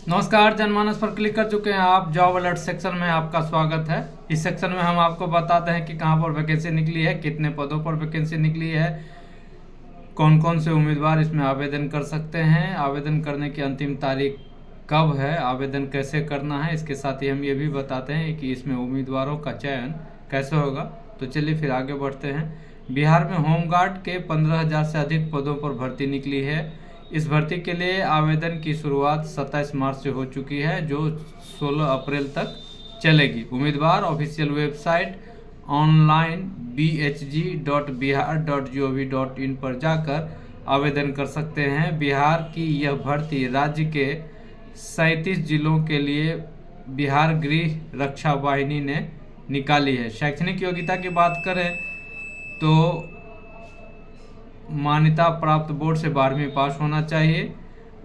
नमस्कार, जनमानस पर क्लिक कर चुके हैं आप। जॉब अलर्ट सेक्शन में आपका स्वागत है। इस सेक्शन में हम आपको बताते हैं कि कहां पर वैकेंसी निकली है, कितने पदों पर वैकेंसी निकली है, कौन कौन से उम्मीदवार इसमें आवेदन कर सकते हैं, आवेदन करने की अंतिम तारीख कब है, आवेदन कैसे करना है। इसके साथ ही हम ये भी बताते हैं कि इसमें उम्मीदवारों का चयन कैसे होगा। तो चलिए फिर आगे बढ़ते हैं। बिहार में होमगार्ड के 15,000 से अधिक पदों पर भर्ती निकली है। इस भर्ती के लिए आवेदन की शुरुआत 27 मार्च से हो चुकी है, जो 16 अप्रैल तक चलेगी। उम्मीदवार ऑफिशियल वेबसाइट ऑनलाइन bhg.bihar.gov.in पर जाकर आवेदन कर सकते हैं। बिहार की यह भर्ती राज्य के 37 जिलों के लिए बिहार गृह रक्षा वाहिनी ने निकाली है। शैक्षणिक योग्यता की बात करें तो मान्यता प्राप्त बोर्ड से 12वीं पास होना चाहिए।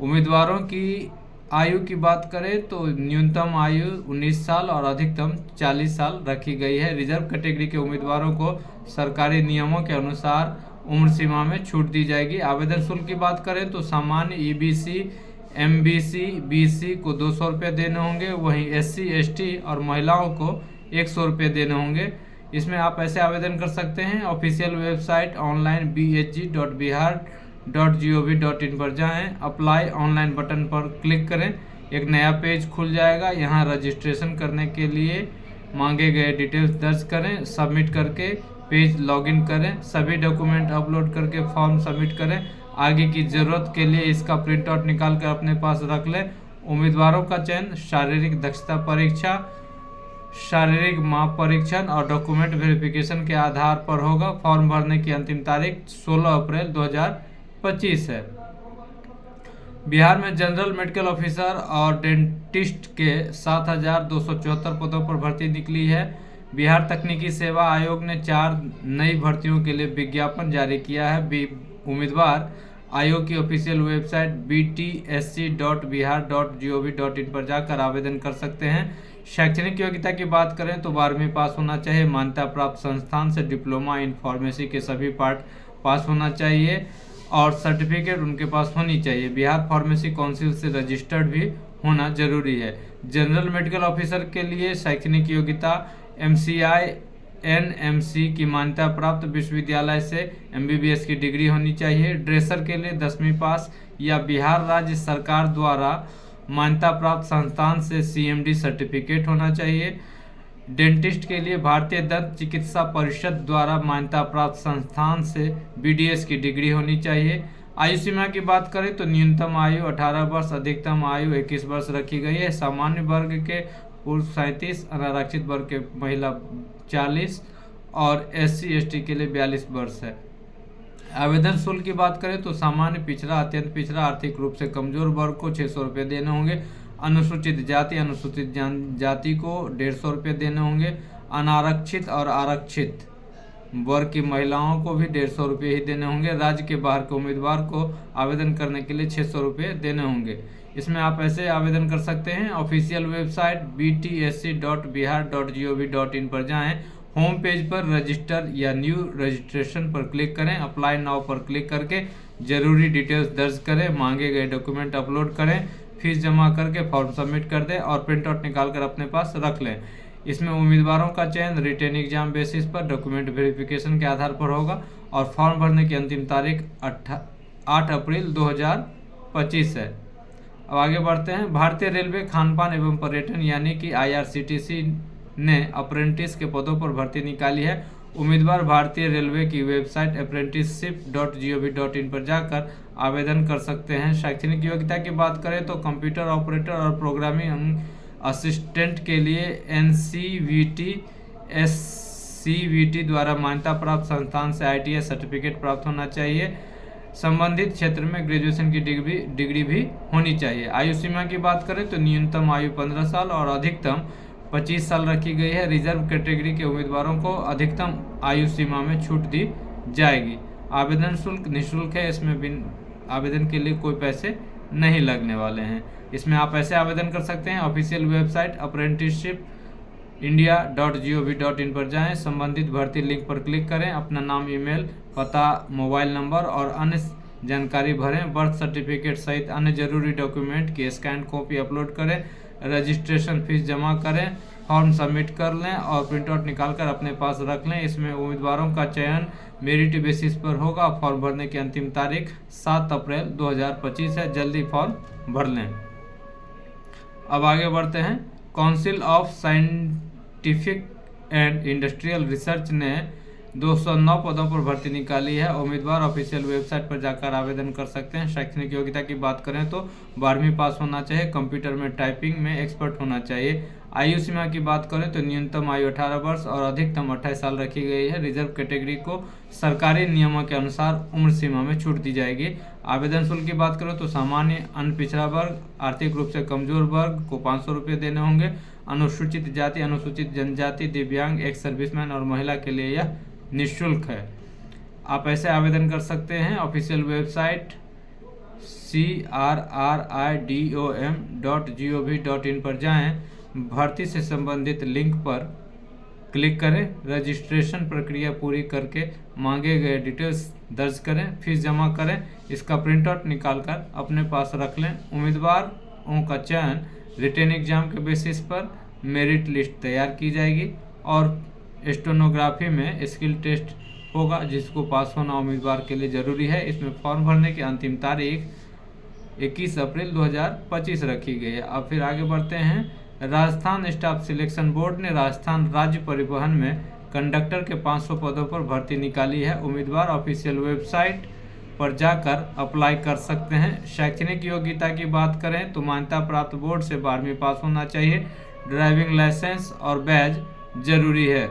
उम्मीदवारों की आयु की बात करें तो न्यूनतम आयु 19 साल और अधिकतम 40 साल रखी गई है। रिजर्व कैटेगरी के उम्मीदवारों को सरकारी नियमों के अनुसार उम्र सीमा में छूट दी जाएगी। आवेदन शुल्क की बात करें तो सामान्य ईबीसी, एमबीसी, बीसी को 200 रुपये देने होंगे, वहीं एससी, एसटी और महिलाओं को 100 रुपये देने होंगे। इसमें आप ऐसे आवेदन कर सकते हैं। ऑफिशियल वेबसाइट ऑनलाइन bhg.bihar.gov.in पर जाएं, अप्लाई ऑनलाइन बटन पर क्लिक करें, एक नया पेज खुल जाएगा। यहां रजिस्ट्रेशन करने के लिए मांगे गए डिटेल्स दर्ज करें, सबमिट करके पेज लॉगिन करें, सभी डॉक्यूमेंट अपलोड करके फॉर्म सबमिट करें। आगे की ज़रूरत के लिए इसका प्रिंट आउट निकाल कर अपने पास रख लें। उम्मीदवारों का चयन शारीरिक दक्षता परीक्षा, शारीरिक माप परीक्षण और डॉक्यूमेंट वेरिफिकेशन के आधार पर होगा। फॉर्म भरने की अंतिम तारीख 16 अप्रैल 2025 है। बिहार में जनरल मेडिकल ऑफिसर और डेंटिस्ट के 7,274 पदों पर भर्ती निकली है। बिहार तकनीकी सेवा आयोग ने 4 नई भर्तियों के लिए विज्ञापन जारी किया है। उम्मीदवार आयोग की ऑफिशियल वेबसाइट btsc.bihar.gov.in पर जाकर आवेदन कर सकते हैं। शैक्षणिक योग्यता की बात करें तो 12वीं पास होना चाहिए। मान्यता प्राप्त संस्थान से डिप्लोमा इन फार्मेसी के सभी पार्ट पास होना चाहिए और सर्टिफिकेट उनके पास होनी चाहिए। बिहार फार्मेसी काउंसिल से रजिस्टर्ड भी होना जरूरी है। जनरल मेडिकल ऑफिसर के लिए शैक्षणिक योग्यता MCI NMC की मान्यता प्राप्त विश्वविद्यालय से MBBS की डिग्री होनी चाहिए। ड्रेसर के लिए 10वीं पास या बिहार राज्य सरकार द्वारा मान्यता प्राप्त संस्थान से CMD सर्टिफिकेट होना चाहिए। डेंटिस्ट के लिए भारतीय दंत चिकित्सा परिषद द्वारा मान्यता प्राप्त संस्थान से BDS की डिग्री होनी चाहिए। आयु सीमा की बात करें तो न्यूनतम आयु 18 वर्ष, अधिकतम आयु 21 वर्ष रखी गई है। सामान्य वर्ग के पुरुष 37, अनारक्षित वर्ग के महिला 40 और SC ST के लिए 42 वर्ष है। आवेदन शुल्क की बात करें तो सामान्य पिछड़ा, अत्यंत पिछड़ा, आर्थिक रूप से कमजोर वर्ग को 600 रुपये देने होंगे। अनुसूचित जाति, अनुसूचित जाति को 150 रुपये देने होंगे। अनारक्षित और आरक्षित वर्ग की महिलाओं को भी 150 रुपये ही देने होंगे। राज्य के बाहर के उम्मीदवार को आवेदन करने के लिए 600 रुपये देने होंगे। इसमें आप ऐसे आवेदन कर सकते हैं। ऑफिशियल वेबसाइट btsc.bihar.gov.in पर जाएं, होम पेज पर रजिस्टर या न्यू रजिस्ट्रेशन पर क्लिक करें, अप्लाई नाउ पर क्लिक करके जरूरी डिटेल्स दर्ज करें, मांगे गए डॉक्यूमेंट अपलोड करें, फीस जमा करके फॉर्म सबमिट कर दें और प्रिंट आउट निकाल कर अपने पास रख लें। इसमें उम्मीदवारों का चयन रिटेन एग्जाम बेसिस पर डॉक्यूमेंट वेरिफिकेशन के आधार पर होगा और फॉर्म भरने की अंतिम तारीख 8 अप्रैल 2025 है। अब आगे बढ़ते हैं। भारतीय रेलवे खानपान एवं पर्यटन यानी कि IRCTC ने अप्रेंटिस के पदों पर भर्ती निकाली है। उम्मीदवार भारतीय रेलवे की वेबसाइट apprenticeship.gov.in पर जाकर आवेदन कर सकते हैं। शैक्षणिक योग्यता की बात करें तो कंप्यूटर ऑपरेटर और प्रोग्रामिंग असिस्टेंट के लिए NCVT SCVT द्वारा मान्यता प्राप्त संस्थान से ITI सर्टिफिकेट प्राप्त होना चाहिए। संबंधित क्षेत्र में ग्रेजुएशन की डिग्री भी होनी चाहिए। आयु सीमा की बात करें तो न्यूनतम आयु 15 साल और अधिकतम 25 साल रखी गई है। रिजर्व कैटेगरी के उम्मीदवारों को अधिकतम आयु सीमा में छूट दी जाएगी। आवेदन शुल्क निःशुल्क है। इसमें आवेदन के लिए कोई पैसे नहीं लगने वाले हैं। इसमें आप ऐसे आवेदन कर सकते हैं। ऑफिशियल वेबसाइट apprenticeshipindia.gov.in पर जाएं, संबंधित भर्ती लिंक पर क्लिक करें, अपना नाम, ईमेल, पता, मोबाइल नंबर और अन्य जानकारी भरें। बर्थ सर्टिफिकेट सहित अन्य जरूरी डॉक्यूमेंट की स्कैन कॉपी अपलोड करें। रजिस्ट्रेशन फीस जमा करें, फॉर्म सबमिट कर लें और प्रिंट आउट निकाल कर अपने पास रख लें। इसमें उम्मीदवारों का चयन मेरिट बेसिस पर होगा। फॉर्म भरने की अंतिम तारीख 7 अप्रैल 2025 है। जल्दी फॉर्म भर लें। अब आगे बढ़ते हैं। Council of scientific and industrial research ने 209 पदों पर भर्ती निकाली है। उम्मीदवार ऑफिशियल वेबसाइट पर जाकर आवेदन कर सकते हैं। शैक्षणिक योग्यता की बात करें तो 12वीं पास होना चाहिए। कंप्यूटर में टाइपिंग में एक्सपर्ट होना चाहिए। आयु सीमा की बात करें तो न्यूनतम आयु 18 वर्ष और अधिकतम 28 साल रखी गई है। रिजर्व कैटेगरी को सरकारी नियमों के अनुसार उम्र सीमा में छूट दी जाएगी। आवेदन शुल्क की बात करें तो सामान्य, अन्य पिछड़ा वर्ग, आर्थिक रूप से कमजोर वर्ग को 500 रुपये देने होंगे। अनुसूचित जाति, अनुसूचित जनजाति, दिव्यांग, एक्स सर्विसमैन और महिला के लिए यह निःशुल्क है। आप ऐसे आवेदन कर सकते हैं। ऑफिशियल वेबसाइट CRRIDOM.gov.in पर जाएं। भर्ती से संबंधित लिंक पर क्लिक करें। रजिस्ट्रेशन प्रक्रिया पूरी करके मांगे गए डिटेल्स दर्ज करें, फीस जमा करें। इसका प्रिंट आउट निकाल कर अपने पास रख लें। उम्मीदवारों का चयन रिटेन एग्जाम के बेसिस पर मेरिट लिस्ट तैयार की जाएगी और स्टेनोग्राफी में स्किल टेस्ट होगा, जिसको पास होना उम्मीदवार के लिए जरूरी है। इसमें फॉर्म भरने की अंतिम तारीख 21 अप्रैल 2025 रखी गई है। अब फिर आगे बढ़ते हैं। राजस्थान स्टाफ सिलेक्शन बोर्ड ने राजस्थान राज्य परिवहन में कंडक्टर के 500 पदों पर भर्ती निकाली है। उम्मीदवार ऑफिशियल वेबसाइट पर जाकर अप्लाई कर सकते हैं। शैक्षणिक योग्यता की बात करें तो मान्यता प्राप्त बोर्ड से 12वीं पास होना चाहिए। ड्राइविंग लाइसेंस और बैज जरूरी है।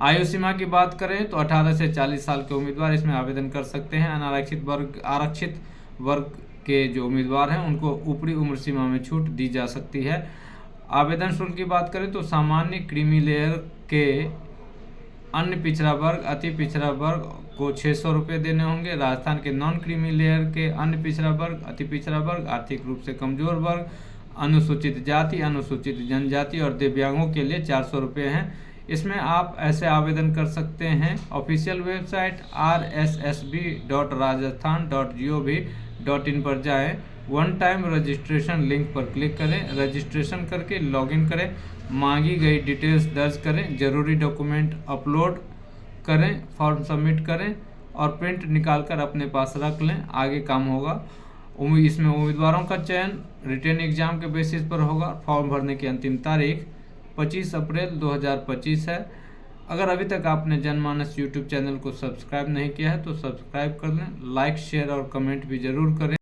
आयु सीमा की बात करें तो 18 से 40 साल के उम्मीदवार इसमें आवेदन कर सकते हैं। आरक्षित वर्ग के जो उम्मीदवार हैं उनको ऊपरी उम्र सीमा में छूट दी जा सकती है। आवेदन शुल्क की बात करें तो सामान्य, क्रीमी लेयर के, अन्य पिछड़ा वर्ग, अति पिछड़ा वर्ग को 600 रुपये देने होंगे। राजस्थान के नॉन क्रीमी लेयर के, अन्य पिछड़ा वर्ग, अति पिछड़ा वर्ग, आर्थिक रूप से कमजोर वर्ग, अनुसूचित जाति, अनुसूचित जनजाति और दिव्यांगों के लिए 400 रुपये हैं। इसमें आप ऐसे आवेदन कर सकते हैं। ऑफिशियल वेबसाइट rssb.rajasthan.gov.in पर जाएं। वन टाइम रजिस्ट्रेशन लिंक पर क्लिक करें। रजिस्ट्रेशन करके लॉगिन करें, मांगी गई डिटेल्स दर्ज करें, जरूरी डॉक्यूमेंट अपलोड करें, फॉर्म सबमिट करें और प्रिंट निकालकर अपने पास रख लें। आगे काम होगा। इसमें उम्मीदवारों का चयन रिटेन एग्जाम के बेसिस पर होगा। फॉर्म भरने की अंतिम तारीख 25 अप्रैल 2025 है। अगर अभी तक आपने जनमानस यूट्यूब चैनल को सब्सक्राइब नहीं किया है तो सब्सक्राइब कर लें। लाइक, शेयर और कमेंट भी जरूर करें।